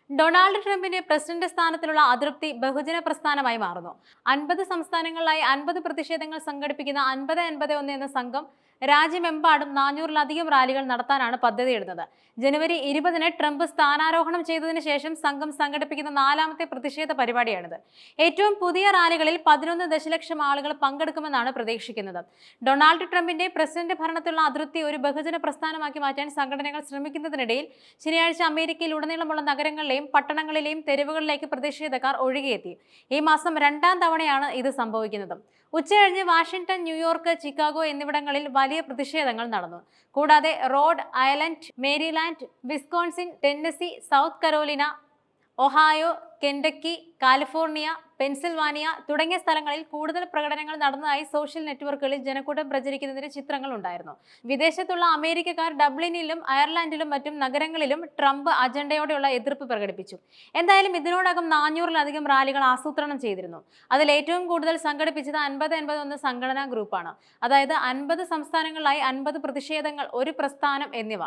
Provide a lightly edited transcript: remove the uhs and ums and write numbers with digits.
Donald ട്രംപിന്റെ president സ്ഥാനത്തിലുള്ള അതൃപ്തി ബഹുജന പ്രസ്ഥാനമായി മാറുന്നു. 50 സംസ്ഥാനങ്ങളിലായി 50 പ്രതിഷേധങ്ങൾ സംഘടിപ്പിക്കുന്ന 50-51 എന്ന സംഘം രാജ്യമെമ്പാടും 400-ലധികം റാലികൾ നടത്താനാണ് പദ്ധതിയിടുന്നത്. ജനുവരി 20-ന് ട്രംപ് സ്ഥാനാരോഹണം ചെയ്തതിനു ശേഷം സംഘം സംഘടിപ്പിക്കുന്ന 4ാമത്തെ പ്രതിഷേധ പരിപാടിയാണിത്. ഏറ്റവും പുതിയ റാലികളിൽ 11 ദശലക്ഷം ആളുകൾ പങ്കെടുക്കുമെന്നാണ് പ്രതീക്ഷിക്കുന്നത്. ഡൊണാൾഡ് ട്രംപിന്റെ പ്രസിഡന്റ് ഭരണത്തിലുള്ള അതൃപ്തി ഒരു ബഹുജന പ്രസ്ഥാനമാക്കി മാറ്റാൻ സംഘടനകൾ ശ്രമിക്കുന്നതിനിടയിൽ ശനിയാഴ്ച അമേരിക്കയിൽ ഉടനീളമുള്ള നഗരങ്ങളിലെയും പട്ടണങ്ങളിലെയും തെരുവുകളിലേക്ക് പ്രതിഷേധക്കാർ ഒഴുകിയെത്തി. ഈ മാസം 2ാം തവണയാണ് ഇത് സംഭവിക്കുന്നത്. ഉച്ചകഴിഞ്ഞ് വാഷിംഗ്ടൺ, ന്യൂയോർക്ക്, ചിക്കാഗോ എന്നിവിടങ്ങളിൽ വലിയ പ്രതിഷേധങ്ങൾ നടന്നു. കൂടാതെ Rhode Island, Maryland, Wisconsin, Tennessee, South Carolina, Ohio, Kentucky, California, Pennsylvania തുടങ്ങിയ സ്ഥലങ്ങളിൽ കൂടുതൽ പ്രകടനങ്ങൾ നടന്നതായി സോഷ്യൽ നെറ്റ്വർക്കുകളിൽ ജനക്കൂട്ടം പ്രചരിക്കുന്നതിന് ചിത്രങ്ങൾ ഉണ്ടായിരുന്നു. വിദേശത്തുള്ള അമേരിക്കക്കാർ ഡബ്ലിനിലും അയർലൻഡിലും മറ്റും നഗരങ്ങളിലും ട്രംപ് അജണ്ടയോടെയുള്ള എതിർപ്പ് പ്രകടിപ്പിച്ചു. എന്തായാലും ഇതിനോടകം 400-ലധികം റാലികൾ ആസൂത്രണം ചെയ്തിരുന്നു. അതിൽ ഏറ്റവും കൂടുതൽ സംഘടിപ്പിച്ചത് 50-51 സംഘടനാ ഗ്രൂപ്പാണ്. അതായത് 50 സംസ്ഥാനങ്ങളിലായി 50 പ്രതിഷേധങ്ങൾ, ഒരു പ്രസ്ഥാനം എന്നിവ.